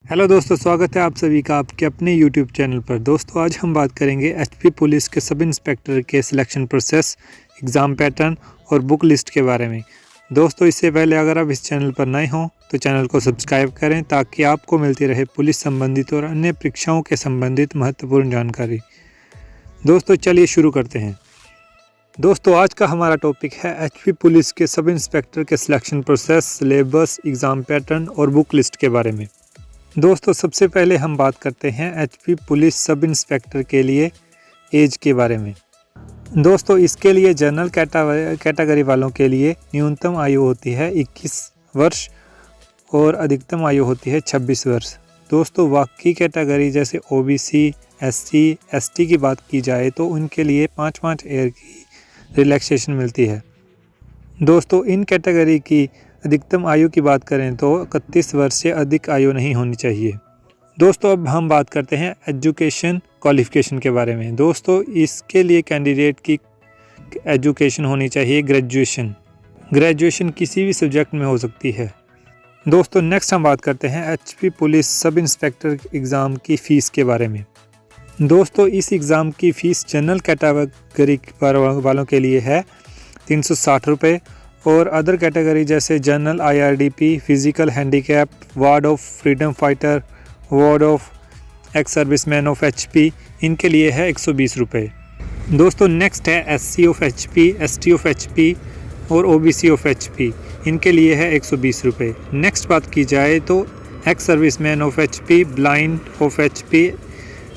Hello दोस्तों, स्वागत है आप सभी का आपके अपने यूट्यूब चैनल पर। दोस्तों आज हम बात करेंगे एचपी पुलिस के सब इंस्पेक्टर के सिलेक्शन प्रोसेस, एग्ज़ाम पैटर्न और बुक लिस्ट के बारे में। दोस्तों इससे पहले अगर आप इस चैनल पर नए हों तो चैनल को सब्सक्राइब करें ताकि आपको मिलती रहे पुलिस संबंधित और अन्य परीक्षाओं के संबंधित महत्वपूर्ण जानकारी। दोस्तों चलिए शुरू करते हैं। दोस्तों आज का हमारा टॉपिक है एचपी पुलिस के सब इंस्पेक्टर के selection process, syllabus, exam pattern और बुक लिस्ट के बारे में। दोस्तों सबसे पहले हम बात करते हैं एचपी पुलिस सब इंस्पेक्टर के लिए एज के बारे में। दोस्तों इसके लिए जनरल कैटेगरी वालों के लिए न्यूनतम आयु होती है 21 वर्ष और अधिकतम आयु होती है 26 वर्ष। दोस्तों बाकी कैटेगरी जैसे ओबीसी, एससी, एसटी की बात की जाए तो उनके लिए 5 ईयर की रिलैक्सेशन मिलती है। दोस्तों इन कैटेगरी की अधिकतम आयु की बात करें तो 31 वर्ष से अधिक आयु नहीं होनी चाहिए। दोस्तों अब हम बात करते हैं एजुकेशन क्वालिफ़िकेशन के बारे में। दोस्तों इसके लिए कैंडिडेट की एजुकेशन होनी चाहिए ग्रेजुएशन किसी भी सब्जेक्ट में हो सकती है। दोस्तों नेक्स्ट हम बात करते हैं HP police sub inspector exam की फ़ीस के बारे में। दोस्तों इस एग्ज़ाम की फ़ीस जनरल कैटेगरी वालों के लिए है 360 रुपये और अदर कैटेगरी जैसे general, IRDP, physical handicap, ward of freedom fighter, ward of x serviceman of HP, इनके लिए है 120 रुपये। दोस्तों नेक्स्ट है SC of HP, ST of HP और ओबीसी ऑफ एचपी, इनके लिए है 120 रुपये। नेक्स्ट बात की जाए तो ex serviceman of HP, blind of HP,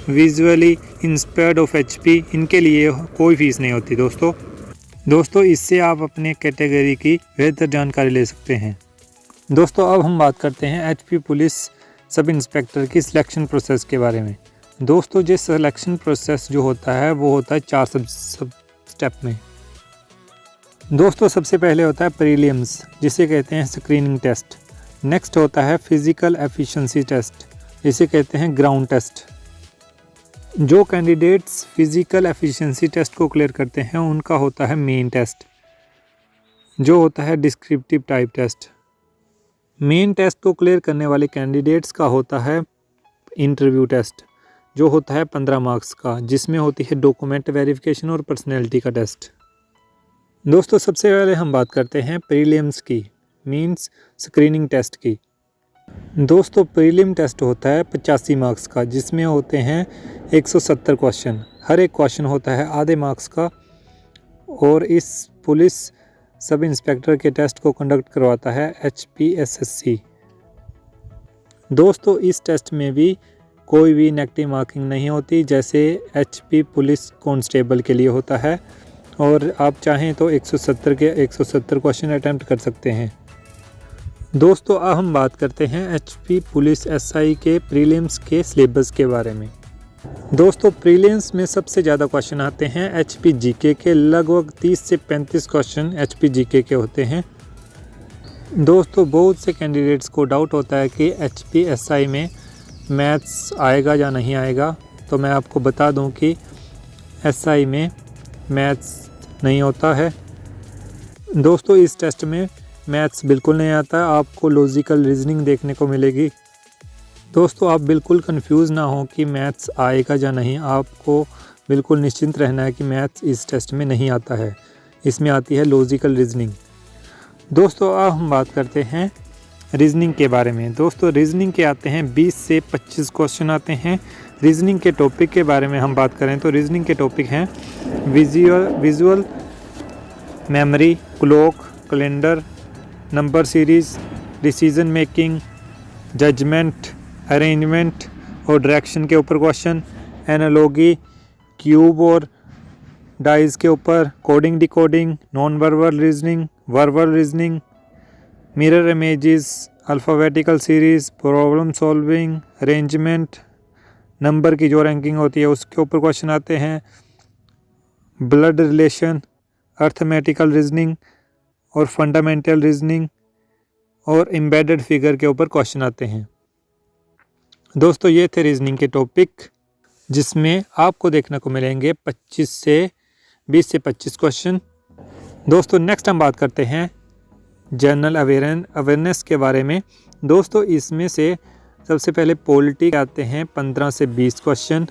visually impaired of HP, इनके लिए कोई फ़ीस नहीं होती। दोस्तों इससे आप अपने कैटेगरी की बेहतर जानकारी ले सकते हैं। दोस्तों अब हम बात करते हैं एचपी पुलिस सब इंस्पेक्टर की सिलेक्शन प्रोसेस के बारे में। दोस्तों ये सिलेक्शन प्रोसेस जो होता है वो होता है 4 सब स्टेप में। दोस्तों सबसे पहले होता है प्रीलिम्स, जिसे कहते हैं स्क्रीनिंग टेस्ट। नेक्स्ट होता है फिजिकल एफिशिएंसी टेस्ट, जिसे कहते हैं ग्राउंड टेस्ट। जो कैंडिडेट्स फिजिकल एफिशिएंसी टेस्ट को क्लियर करते हैं उनका होता है मेन टेस्ट, जो होता है descriptive type test. Main test को क्लियर करने वाले कैंडिडेट्स का होता है इंटरव्यू टेस्ट, जो होता है 15 मार्क्स का, जिसमें होती है डॉक्यूमेंट वेरिफिकेशन और पर्सनैलिटी का टेस्ट। दोस्तों सबसे पहले हम बात करते हैं प्रीलिम्स की, मींस स्क्रीनिंग टेस्ट की। दोस्तों प्रीलिम टेस्ट होता है 85 मार्क्स का, जिसमें होते हैं 170 क्वेश्चन। हर एक क्वेश्चन होता है आधे मार्क्स का और इस पुलिस सब इंस्पेक्टर के टेस्ट को कंडक्ट करवाता है HPSSC। दोस्तों इस टेस्ट में भी कोई भी नेगेटिव मार्किंग नहीं होती, जैसे HP पुलिस कांस्टेबल के लिए होता है, और आप चाहें तो 170 के 170 क्वेश्चन अटैम्प्ट कर सकते हैं। दोस्तों अब हम बात करते हैं एचपी पुलिस एसआई के प्रीलिम्स के सिलेबस के बारे में। दोस्तों प्रीलिम्स में सबसे ज़्यादा क्वेश्चन आते हैं एचपी जीके के, लगभग 30 से 35 क्वेश्चन एचपी जीके के होते हैं। दोस्तों बहुत से कैंडिडेट्स को डाउट होता है कि एचपी एसआई में मैथ्स आएगा या नहीं आएगा, तो मैं आपको बता दूं कि एसआई में मैथ्स नहीं होता है। दोस्तों इस टेस्ट में मैथ्स बिल्कुल नहीं आता, आपको लॉजिकल रीजनिंग देखने को मिलेगी। दोस्तों आप बिल्कुल कंफ्यूज ना हो कि मैथ्स आएगा या नहीं, आपको बिल्कुल निश्चिंत रहना है कि मैथ्स इस टेस्ट में नहीं आता है, इसमें आती है लॉजिकल रीजनिंग। दोस्तों अब हम बात करते हैं रीजनिंग के बारे में। दोस्तों रीजनिंग के आते हैं 20 से 25 क्वेश्चन आते हैं। रीजनिंग के टॉपिक के बारे में हम बात करें तो रीजनिंग के टॉपिक हैं visual memory, clock, calendar, number series, decision making, judgement, arrangement और डायरेक्शन के ऊपर क्वेश्चन, एनालॉजी, क्यूब और डाइज के ऊपर, coding decoding, non verbal reasoning, verbal reasoning, mirror images, alphabetical series, problem solving, arrangement, number की जो ranking होती है उसके ऊपर क्वेश्चन आते हैं, ब्लड रिलेशन, अर्थमेटिकल रीजनिंग और फंडामेंटल रीजनिंग और एम्बेडेड फिगर के ऊपर क्वेश्चन आते हैं। दोस्तों ये थे रीजनिंग के टॉपिक, जिसमें आपको देखने को मिलेंगे 20 से 25 क्वेश्चन। दोस्तों नेक्स्ट हम बात करते हैं जनरल अवेयरनेस के बारे में। दोस्तों इसमें से सबसे पहले पॉलिटी के आते हैं 15 से 20 क्वेश्चन।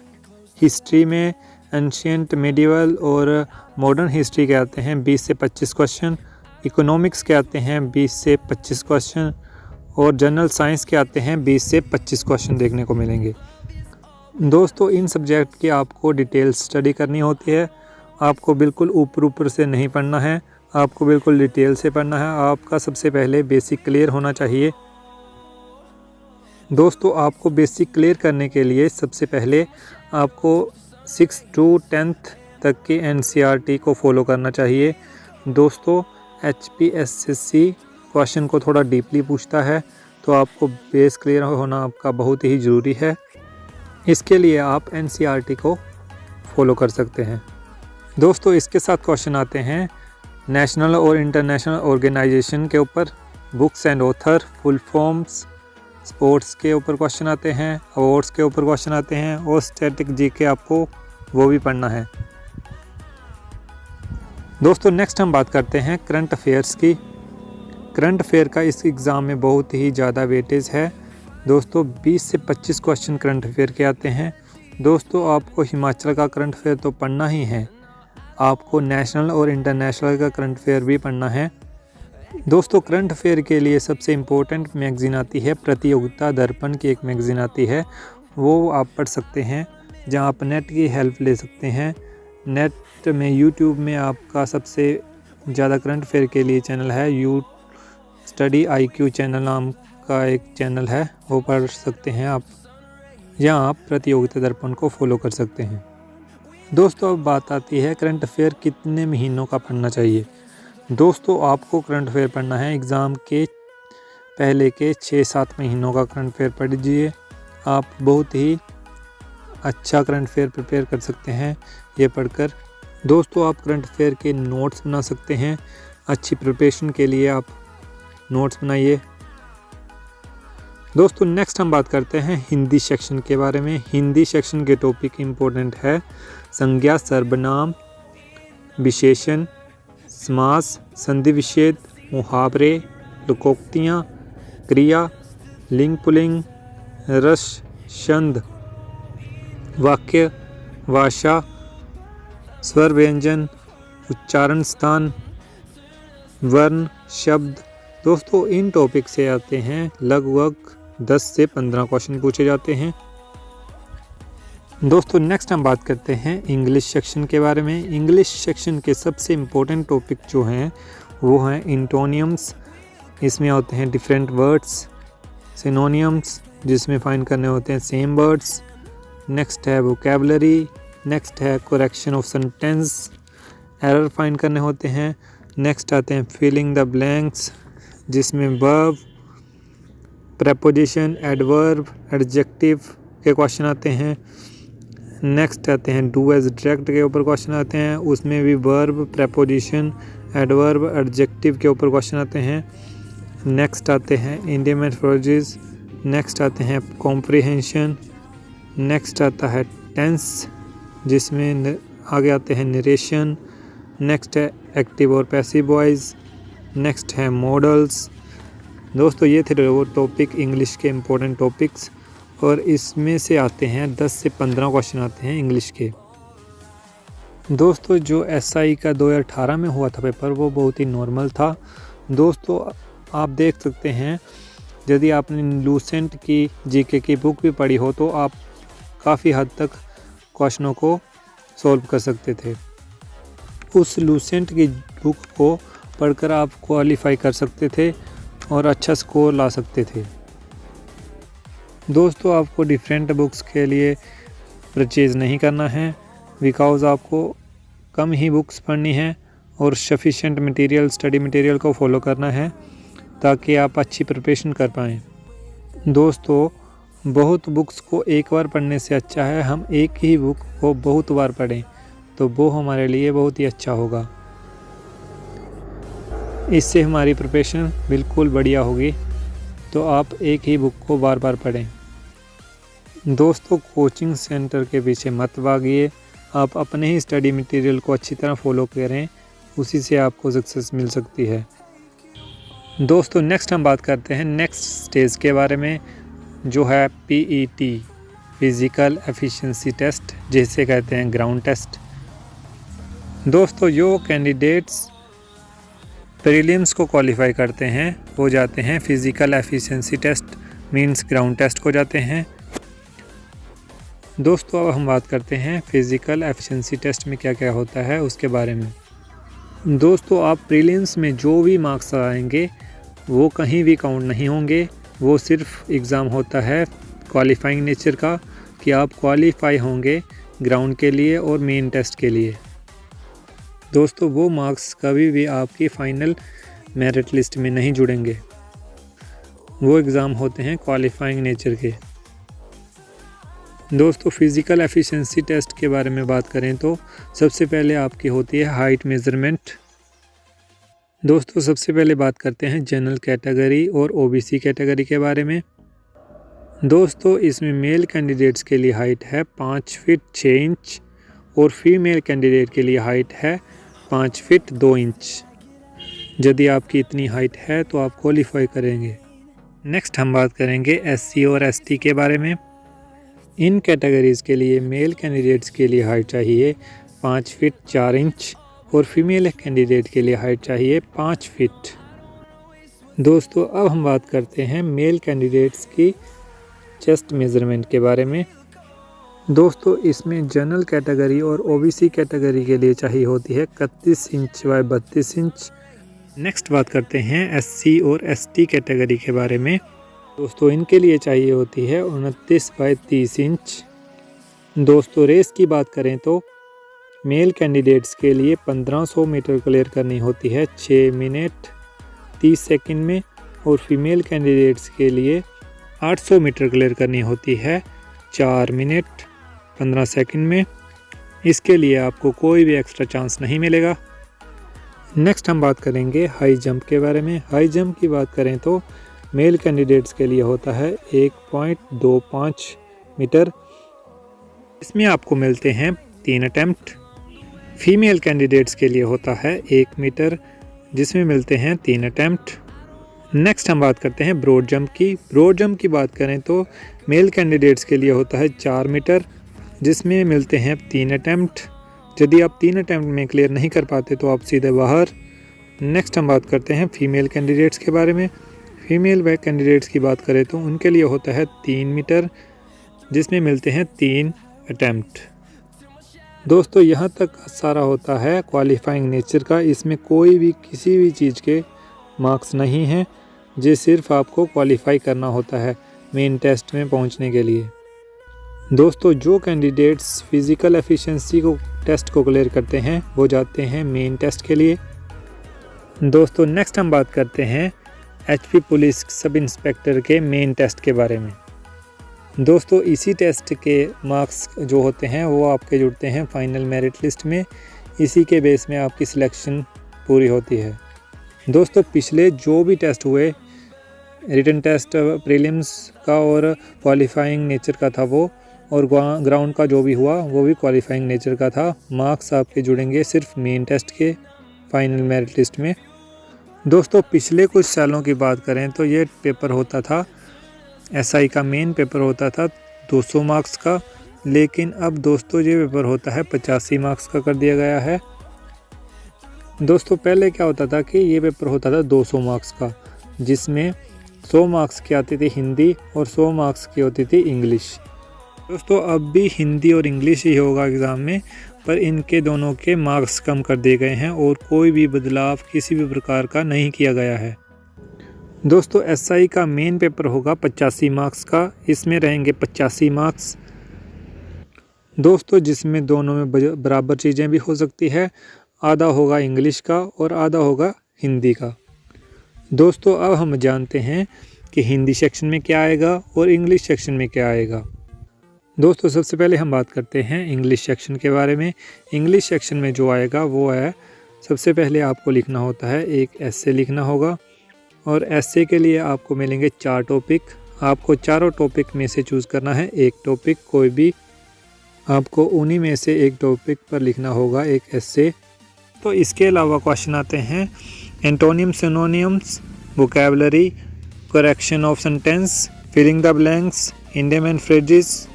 हिस्ट्री में एंशियंट, मेडिवल और मॉडर्न हिस्ट्री के आते हैं 20 से 25 क्वेश्चन। इकोनॉमिक्स के आते हैं 20 से 25 क्वेश्चन और जनरल साइंस के आते हैं 20 से 25 क्वेश्चन देखने को मिलेंगे। दोस्तों इन सब्जेक्ट की आपको डिटेल स्टडी करनी होती है। आपको बिल्कुल ऊपर से नहीं पढ़ना है, आपको बिल्कुल डिटेल से पढ़ना है। आपका सबसे पहले बेसिक क्लियर होना चाहिए। दोस्तों आपको बेसिक क्लियर करने के लिए सबसे पहले आपको 6 to 10th तक की NCERT को फॉलो करना चाहिए। दोस्तों HPSSC क्वेश्चन को थोड़ा डीपली पूछता है, तो आपको बेस क्लियर होना आपका बहुत ही ज़रूरी है। इसके लिए आप NCERT को फॉलो कर सकते हैं। दोस्तों इसके साथ क्वेश्चन आते हैं नेशनल और इंटरनेशनल ऑर्गेनाइजेशन के ऊपर, books and author, full forms, sports के ऊपर क्वेश्चन आते हैं, अवार्ड्स के ऊपर क्वेश्चन आते हैं और स्टैटिक जीके आपको वो भी पढ़ना है। दोस्तों नेक्स्ट हम बात करते हैं करंट अफेयर्स की। करंट अफेयर का इस एग्ज़ाम में बहुत ही ज़्यादा वेटेज है। दोस्तों 20 से 25 क्वेश्चन करंट अफेयर के आते हैं। दोस्तों आपको हिमाचल का करंट अफेयर तो पढ़ना ही है, आपको नेशनल और इंटरनेशनल का करंट अफेयर भी पढ़ना है। दोस्तों करंट अफेयर के लिए सबसे इम्पोर्टेंट मैगज़ीन आती है प्रतियोगिता दर्पण की, एक मैगज़ीन आती है, वो आप पढ़ सकते हैं, जहां आप नेट की हेल्प ले सकते हैं। नेट में यूट्यूब में आपका सबसे ज़्यादा करंट अफेयर के लिए चैनल है यू स्टडी IQ चैनल नाम का एक चैनल है, वो पढ़ सकते हैं आप, यहाँ आप प्रतियोगिता दर्पण को फॉलो कर सकते हैं। दोस्तों अब बात आती है करंट अफेयर कितने महीनों का पढ़ना चाहिए। दोस्तों आपको करंट अफेयर पढ़ना है एग्ज़ाम के पहले के 6-7 महीनों का करंट अफेयर पढ़ लीजिए। आप बहुत ही अच्छा करंट अफेयर प्रिपेयर कर सकते हैं ये पढ़कर। दोस्तों आप करंट अफेयर के नोट्स बना सकते हैं, अच्छी प्रिपरेशन के लिए आप नोट्स बनाइए। दोस्तों नेक्स्ट हम बात करते हैं हिंदी सेक्शन के बारे में। हिंदी सेक्शन के टॉपिक इम्पोर्टेंट है संज्ञा, सर्वनाम, विशेषण, समास, संधि विच्छेद, मुहावरे, लोकोक्तियाँ, क्रिया, लिंग पुल्लिंग, रस, छंद, वाक्य, भाषा, स्वर व्यंजन, उच्चारण स्थान, वर्ण, शब्द। दोस्तों इन टॉपिक से आते हैं लगभग 10 से 15 क्वेश्चन पूछे जाते हैं। दोस्तों नेक्स्ट हम बात करते हैं इंग्लिश सेक्शन के बारे में। इंग्लिश सेक्शन के सबसे इम्पोर्टेंट टॉपिक जो हैं वो हैं इंटोनियम्स, इसमें होते हैं डिफरेंट वर्ड्स, सिनोनियम्स जिसमें फाइंड करने होते हैं सेम वर्ड्स, नेक्स्ट है वोकैबुलरी, नेक्स्ट है correction of sentence, error find करने होते हैं, नेक्स्ट आते हैं फिलिंग द ब्लैंक्स जिसमें वर्ब, प्रेपोजिशन, एडवर्ब, एडजेक्टिव के क्वेश्चन आते हैं। नेक्स्ट आते हैं डू एज डायरेक्ट के ऊपर क्वेश्चन आते हैं, उसमें भी वर्ब, प्रेपोजिशन, एडवर्ब, एडजेक्टिव के ऊपर क्वेश्चन आते हैं। नेक्स्ट आते हैं इंडियमेंट फ्रेजेस, नेक्स्ट आते हैं कॉम्प्रिहेंशन, नेक्स्ट आता है टेंस जिसमें आगे आते हैं नरेशन, नेक्स्ट है एक्टिव और पैसिव वॉइस, नेक्स्ट है मॉडल्स। दोस्तों ये थे वो टॉपिक इंग्लिश के इम्पोर्टेंट टॉपिक्स, और इसमें से आते हैं 10 से 15 क्वेश्चन आते हैं इंग्लिश के। दोस्तों जो SI का 2018 में हुआ था पेपर वो बहुत ही नॉर्मल था। दोस्तों आप देख सकते हैं यदि आपने लूसेंट की GK की बुक भी पढ़ी हो तो आप काफ़ी हद तक क्वेश्चनों को सॉल्व कर सकते थे। उस लूसेंट की बुक को पढ़कर आप क्वालिफाई कर सकते थे और अच्छा स्कोर ला सकते थे। दोस्तों आपको डिफरेंट बुक्स के लिए परचेज़ नहीं करना है, बिकॉज़ आपको कम ही बुक्स पढ़नी है और सफिशेंट मटेरियल, स्टडी मटेरियल को फॉलो करना है ताकि आप अच्छी प्रिपरेशन कर पाएँ। दोस्तों बहुत बुक्स को एक बार पढ़ने से अच्छा है हम एक ही बुक को बहुत बार पढ़ें, तो वो हमारे लिए बहुत ही अच्छा होगा। इससे हमारी प्रिपरेशन बिल्कुल बढ़िया होगी, तो आप एक ही बुक को बार बार पढ़ें। दोस्तों कोचिंग सेंटर के पीछे मत भागिए, आप अपने ही स्टडी मटेरियल को अच्छी तरह फॉलो करें, उसी से आपको सक्सेस मिल सकती है। दोस्तों नेक्स्ट हम बात करते हैं नेक्स्ट स्टेज के बारे में। जो है PET फिज़िकल एफिशिएंसी टेस्ट, जिसे कहते हैं ग्राउंड टेस्ट। दोस्तों जो कैंडिडेट्स प्रीलिम्स को क्वालिफाई करते हैं वो जाते हैं physical efficiency test means ground test को जाते हैं। दोस्तों अब हम बात करते हैं फिज़िकल एफिशिएंसी टेस्ट में क्या क्या होता है उसके बारे में। दोस्तों आप प्रीलिम्स में जो भी मार्क्स आएंगे वो कहीं भी काउंट नहीं होंगे, वो सिर्फ एग्ज़ाम होता है क्वालिफाइंग नेचर का कि आप क्वालिफाई होंगे ग्राउंड के लिए और मेन टेस्ट के लिए। दोस्तों वो मार्क्स कभी भी आपकी फ़ाइनल मेरिट लिस्ट में नहीं जुड़ेंगे, वो एग्ज़ाम होते हैं क्वालिफाइंग नेचर के। दोस्तों फिज़िकल एफिशिएंसी टेस्ट के बारे में बात करें तो सबसे पहले आपकी होती है हाइट मेज़रमेंट। दोस्तों सबसे पहले बात करते हैं जनरल कैटेगरी और OBC कैटेगरी के बारे में। दोस्तों इसमें मेल कैंडिडेट्स के लिए हाइट है 5 फीट 6 इंच और फीमेल कैंडिडेट के लिए हाइट है 5 फीट 2 इंच। यदि आपकी इतनी हाइट है तो आप क्वालिफाई करेंगे। नेक्स्ट हम बात करेंगे SC और ST के बारे में। इन कैटेगरीज़ के लिए मेल कैंडिडेट्स के लिए हाइट चाहिए 5 फीट 4 इंच और फीमेल कैंडिडेट के लिए हाइट चाहिए 5 फीट। दोस्तों अब हम बात करते हैं मेल कैंडिडेट्स की चेस्ट मेज़रमेंट के बारे में। दोस्तों इसमें जनरल कैटेगरी और OBC कैटेगरी के लिए चाहिए होती है 31 इंच बाय 32 इंच। नेक्स्ट बात करते हैं SC और ST कैटेगरी के बारे में। दोस्तों इनके लिए चाहिए होती है 29 बाय 30 इंच। दोस्तों रेस की बात करें तो मेल कैंडिडेट्स के लिए 1500 मीटर क्लियर करनी होती है 6 मिनट 30 सेकंड में और फीमेल कैंडिडेट्स के लिए 800 मीटर क्लियर करनी होती है 4 मिनट 15 सेकंड में। इसके लिए आपको कोई भी एक्स्ट्रा चांस नहीं मिलेगा। नेक्स्ट हम बात करेंगे हाई जंप के बारे में। हाई जंप की बात करें तो मेल कैंडिडेट्स के लिए होता है 1.25 मीटर, इसमें आपको मिलते हैं 3 अटैम्प्ट। फीमेल कैंडिडेट्स के लिए होता है 1 मीटर जिसमें मिलते हैं 3 अटैम्प्ट। नेक्स्ट हम बात करते हैं ब्रॉड जंप की। ब्रॉड जंप की बात करें तो मेल कैंडिडेट्स के लिए होता है 4 मीटर जिसमें मिलते हैं 3 अटैम्प्ट। यदि आप 3 अटैम्प्ट में क्लियर नहीं कर पाते तो आप सीधे बाहर। नेक्स्ट हम बात करते हैं फीमेल कैंडिडेट्स के बारे में। फीमेल कैंडिडेट्स की बात करें तो उनके लिए होता है 3 मीटर जिसमें मिलते हैं 3 अटैम्प्ट। दोस्तों यहाँ तक सारा होता है क्वालिफाइंग नेचर का, इसमें कोई भी किसी भी चीज़ के मार्क्स नहीं हैं, ये सिर्फ आपको क्वालिफाई करना होता है मेन टेस्ट में पहुँचने के लिए। दोस्तों जो कैंडिडेट्स फिज़िकल एफिशिएंसी को टेस्ट को क्लियर करते हैं वो जाते हैं मेन टेस्ट के लिए। दोस्तों नेक्स्ट हम बात करते हैं HP पुलिस सब इंस्पेक्टर के मेन टेस्ट के बारे में। दोस्तों इसी टेस्ट के मार्क्स जो होते हैं वो आपके जुड़ते हैं फाइनल मेरिट लिस्ट में, इसी के बेस में आपकी सिलेक्शन पूरी होती है। दोस्तों पिछले जो भी टेस्ट हुए, रिटन टेस्ट प्रीलिम्स का और क्वालिफाइंग नेचर का था वो, और ग्राउंड का जो भी हुआ वो भी क्वालिफाइंग नेचर का था। मार्क्स आपके जुड़ेंगे सिर्फ मेन टेस्ट के फाइनल मेरिट लिस्ट में। दोस्तों पिछले कुछ सालों की बात करें तो ये पेपर होता था, SI का मेन पेपर होता था 200 मार्क्स का, लेकिन अब दोस्तों ये पेपर होता है 85 मार्क्स का कर दिया गया है। दोस्तों पहले क्या होता था कि ये पेपर होता था 200 मार्क्स का, जिसमें 100 मार्क्स की आती थी हिंदी और 100 मार्क्स की होती थी इंग्लिश। दोस्तों अब भी हिंदी और इंग्लिश ही होगा एग्ज़ाम में, पर इनके दोनों के मार्क्स कम कर दिए गए हैं और कोई भी बदलाव किसी भी प्रकार का नहीं किया गया है। दोस्तों SI का मेन पेपर होगा 85 मार्क्स का, इसमें रहेंगे 85 मार्क्स। दोस्तों जिसमें दोनों में बराबर चीज़ें भी हो सकती है, आधा होगा इंग्लिश का और आधा होगा हिंदी का। दोस्तों अब हम जानते हैं कि हिंदी सेक्शन में क्या आएगा और इंग्लिश सेक्शन में क्या आएगा। दोस्तों सबसे पहले हम बात करते हैं इंग्लिश सेक्शन के बारे में। इंग्लिश सेक्शन में जो आएगा वो है, सबसे पहले आपको लिखना होता है एक एस्से लिखना होगा, और एस्से के लिए आपको मिलेंगे 4 टॉपिक। आपको चारों टॉपिक में से चूज़ करना है एक टॉपिक, कोई भी आपको उन्हीं में से एक टॉपिक पर लिखना होगा एक एस्से। तो इसके अलावा क्वेश्चन आते हैं antonym synonyms, vocabulary, correction of sentence, filling the blanks, इंडियम एंड फ्रेजेस,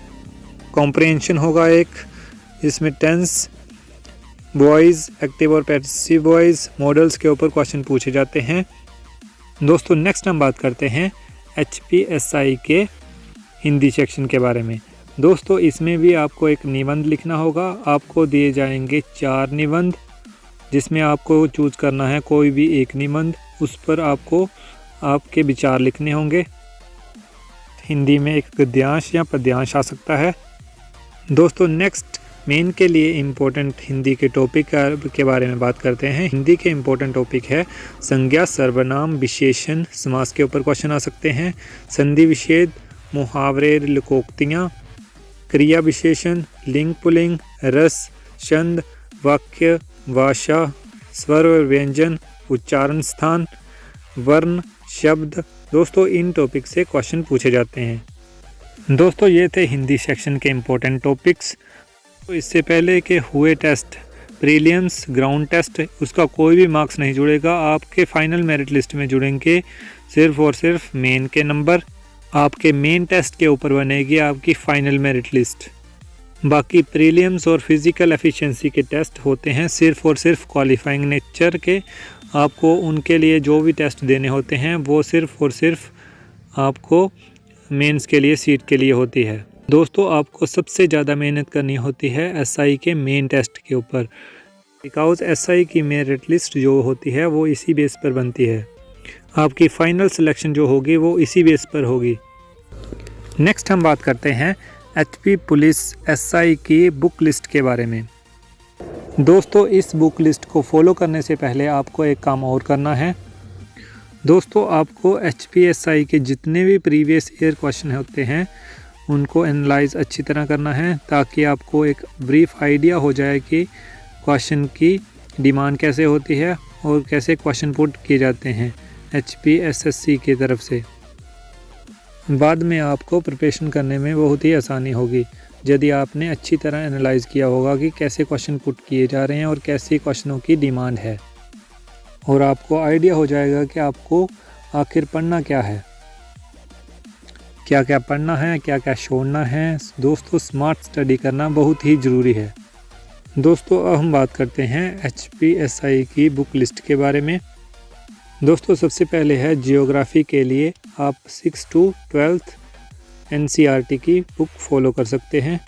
कॉम्प्रहेंशन होगा एक, इसमें टेंस, वॉइस, एक्टिव और पैसिव वॉइस, मॉडल्स के ऊपर क्वेश्चन पूछे जाते हैं। दोस्तों नेक्स्ट हम बात करते हैं HPSI के हिंदी सेक्शन के बारे में। दोस्तों इसमें भी आपको एक निबंध लिखना होगा। आपको दिए जाएंगे 4 निबंध, जिसमें आपको चूज़ करना है कोई भी एक निबंध, उस पर आपको आपके विचार लिखने होंगे। हिंदी में एक गद्यांश या पद्यांश आ सकता है। दोस्तों नेक्स्ट मेन के लिए इम्पोर्टेंट हिंदी के टॉपिक के बारे में बात करते हैं। हिंदी के इम्पोर्टेंट टॉपिक है संज्ञा, सर्वनाम, विशेषण, समास के ऊपर क्वेश्चन आ सकते हैं, संधि विच्छेद, मुहावरे, लोकोक्तियाँ, क्रिया विशेषण, लिंग पुल्लिंग, रस, छंद, वाक्य, भाषा, स्वर और व्यंजन, उच्चारण स्थान, वर्ण, शब्द। दोस्तों इन टॉपिक से क्वेश्चन पूछे जाते हैं। दोस्तों ये थे हिंदी सेक्शन के इम्पोर्टेंट टॉपिक्स। तो इससे पहले के हुए टेस्ट, प्रीलिम्स, ग्राउंड टेस्ट, उसका कोई भी मार्क्स नहीं जुड़ेगा। आपके फाइनल मेरिट लिस्ट में जुड़ेंगे सिर्फ और सिर्फ मेन के नंबर। आपके मेन टेस्ट के ऊपर बनेगी आपकी फाइनल मेरिट लिस्ट। बाकी प्रीलिम्स और फिज़िकल एफिशिएंसी के टेस्ट होते हैं सिर्फ और सिर्फ क्वालिफाइंग नेचर के। आपको उनके लिए जो भी टेस्ट देने होते हैं वो सिर्फ और सिर्फ आपको मेंस के लिए, सीट के लिए होती है। दोस्तों आपको सबसे ज़्यादा मेहनत करनी होती है SI के मेन टेस्ट के ऊपर, बिकॉज SI की मेरिट लिस्ट जो होती है वो इसी बेस पर बनती है। आपकी फ़ाइनल सिलेक्शन जो होगी वो इसी बेस पर होगी। नेक्स्ट हम बात करते हैं HP पुलिस SI की बुक लिस्ट के बारे में। दोस्तों इस बुक लिस्ट को फॉलो करने से पहले आपको एक काम और करना है। दोस्तों आपको HPSI के जितने भी प्रीवियस ईयर क्वेश्चन होते हैं उनको एनालाइज अच्छी तरह करना है, ताकि आपको एक ब्रीफ आइडिया हो जाए कि क्वेश्चन की डिमांड कैसे होती है और कैसे क्वेश्चन पुट किए जाते हैं HPSSC की तरफ से। बाद में आपको प्रिपरेशन करने में बहुत ही आसानी होगी यदि आपने अच्छी तरह एनालाइज किया होगा कि कैसे क्वेश्चन पुट किए जा रहे हैं और कैसे क्वेश्चनों की डिमांड है, और आपको आइडिया हो जाएगा कि आपको आखिर पढ़ना क्या है, क्या क्या पढ़ना है, क्या क्या छोड़ना है। दोस्तों स्मार्ट स्टडी करना बहुत ही ज़रूरी है। दोस्तों अब हम बात करते हैं HPSI की बुक लिस्ट के बारे में। दोस्तों सबसे पहले है जियोग्राफी के लिए आप 6 to 12th NCERT की बुक फॉलो कर सकते हैं।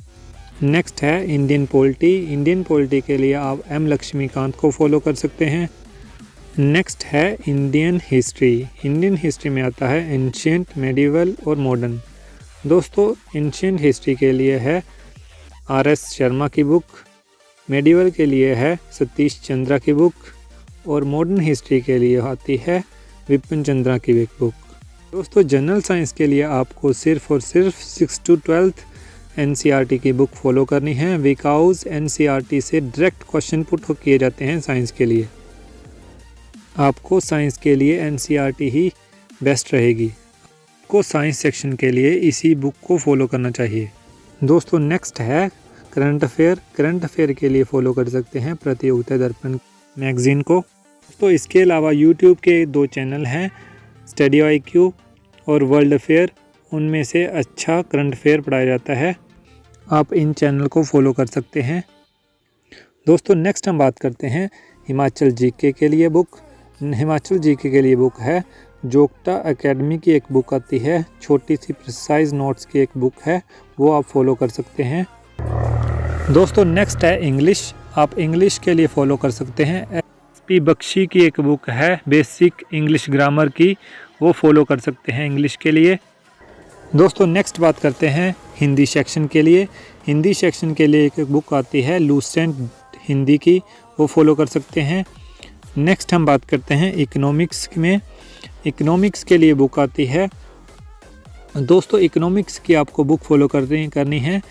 नेक्स्ट है इंडियन पॉलिटी के लिए आप M लक्ष्मीकांत को फॉलो कर सकते हैं। नेक्स्ट है इंडियन हिस्ट्री में आता है एंशिएंट, मेडिवल और मॉडर्न। दोस्तों एंशिएंट हिस्ट्री के लिए है RS शर्मा की बुक, मेडिवल के लिए है सतीश चंद्रा की बुक, और मॉडर्न हिस्ट्री के लिए आती है विपिन चंद्रा की एक बुक। दोस्तों जनरल साइंस के लिए आपको सिर्फ और सिर्फ 6 to 12th NCERT की बुक फॉलो करनी है, बिकॉज NCERT से डायरेक्ट क्वेश्चन पुट किए जाते हैं साइंस के लिए। आपको साइंस के लिए NCERT ही बेस्ट रहेगी। आपको साइंस सेक्शन के लिए इसी बुक को फॉलो करना चाहिए। दोस्तों नेक्स्ट है करंट अफेयर के लिए फॉलो कर सकते हैं प्रतियोगिता दर्पण मैगज़ीन को। तो इसके अलावा YouTube के 2 चैनल हैं, स्टडी IQ और वर्ल्ड अफेयर, उनमें से अच्छा करंट अफेयर पढ़ाया जाता है, आप इन चैनल को फॉलो कर सकते हैं। दोस्तों नेक्स्ट हम बात करते हैं हिमाचल GK के लिए बुक। हिमाचल GK के लिए बुक है जोग्टा एकेडमी की एक बुक आती है, छोटी सी प्रिसाइज नोट्स की एक बुक है, वो आप फॉलो कर सकते हैं। दोस्तों नेक्स्ट है इंग्लिश, आप इंग्लिश के लिए फॉलो कर सकते हैं SP बख्शी की एक बुक है बेसिक इंग्लिश ग्रामर की, वो फॉलो कर सकते हैं इंग्लिश के लिए। दोस्तों नेक्स्ट बात करते हैं हिंदी सेक्शन के लिए। हिंदी सेक्शन के लिए एक बुक आती है लूसेंट हिंदी की, वो फॉलो कर सकते हैं। नेक्स्ट हम बात करते हैं इकोनॉमिक्स में। इकोनॉमिक्स के लिए बुक आती है, दोस्तों इकोनॉमिक्स की आपको बुक फॉलो करनी है।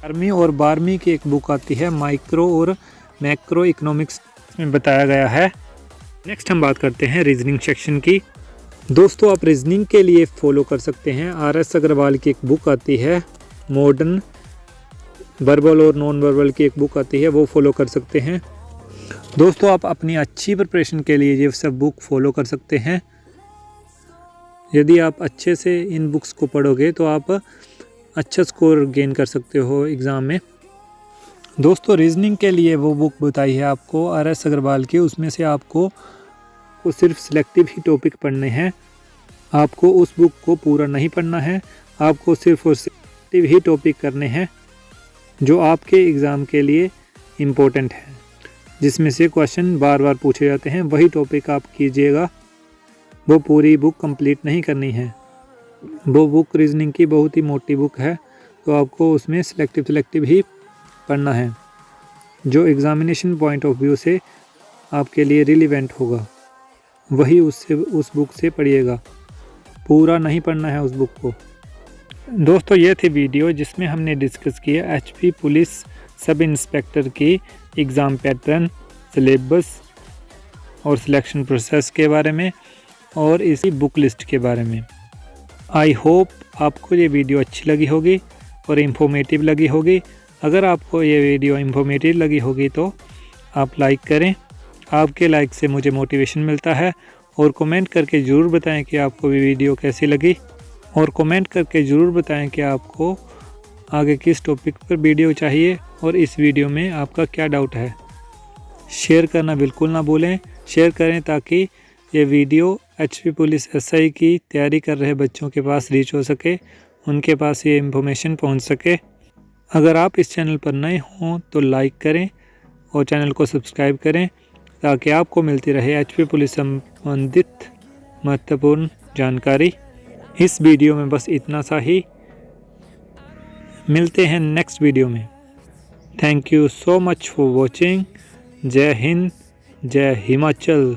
11वीं और 12वीं की एक बुक आती है माइक्रो और मैक्रो इकोनॉमिक्स में बताया गया है। नेक्स्ट हम बात करते हैं रीजनिंग सेक्शन की। दोस्तों आप रीजनिंग के लिए फॉलो कर सकते हैं RS अग्रवाल की एक बुक आती है मॉडर्न, वर्बल और नॉन वर्बल की एक बुक आती है, वो फॉलो कर सकते हैं। दोस्तों आप अपनी अच्छी प्रिपरेशन के लिए ये सब बुक फॉलो कर सकते हैं। यदि आप अच्छे से इन बुक्स को पढ़ोगे तो आप अच्छा स्कोर गेन कर सकते हो एग्ज़ाम में। दोस्तों रीजनिंग के लिए वो बुक बताई है आपको RS अग्रवाल की, उसमें से आपको सिर्फ सिलेक्टिव ही टॉपिक पढ़ने हैं। आपको उस बुक को पूरा नहीं पढ़ना है, आपको सिर्फ और सिलेक्टिव ही टॉपिक करने हैं जो आपके एग्ज़ाम के लिए इम्पोर्टेंट है, जिसमें से क्वेश्चन बार बार पूछे जाते हैं, वही टॉपिक आप कीजिएगा। वो पूरी बुक कंप्लीट नहीं करनी है। वो बुक रीजनिंग की बहुत ही मोटी बुक है, तो आपको उसमें सिलेक्टिव ही पढ़ना है जो एग्ज़ामिनेशन पॉइंट ऑफ व्यू से आपके लिए रिलेवेंट होगा, वही उस बुक से पढ़िएगा, पूरा नहीं पढ़ना है उस बुक को। दोस्तों ये थी वीडियो जिसमें हमने डिस्कस किया HP पुलिस सब इंस्पेक्टर की एग्ज़ाम पैटर्न, सिलेबस और सिलेक्शन प्रोसेस के बारे में और इसी बुक लिस्ट के बारे में। आई होप आपको ये वीडियो अच्छी लगी होगी और इन्फॉर्मेटिव लगी होगी। अगर आपको ये वीडियो इन्फॉर्मेटिव लगी होगी तो आप लाइक करें, आपके लाइक से मुझे मोटिवेशन मिलता है। और कमेंट करके ज़रूर बताएं कि आपको ये वीडियो कैसी लगी, और कमेंट करके ज़रूर बताएं कि आपको आगे किस टॉपिक पर वीडियो चाहिए और इस वीडियो में आपका क्या डाउट है। शेयर करना बिल्कुल ना भूलें, शेयर करें ताकि ये वीडियो HP पुलिस SI की तैयारी कर रहे बच्चों के पास रीच हो सके, उनके पास ये इन्फॉर्मेशन पहुंच सके। अगर आप इस चैनल पर नए हों तो लाइक करें और चैनल को सब्सक्राइब करें ताकि आपको मिलती रहे HP पुलिस संबंधित महत्वपूर्ण जानकारी। इस वीडियो में बस इतना सा ही, मिलते हैं नेक्स्ट वीडियो में। Thank you so much for watching. जय हिंद, जय हिमाचल।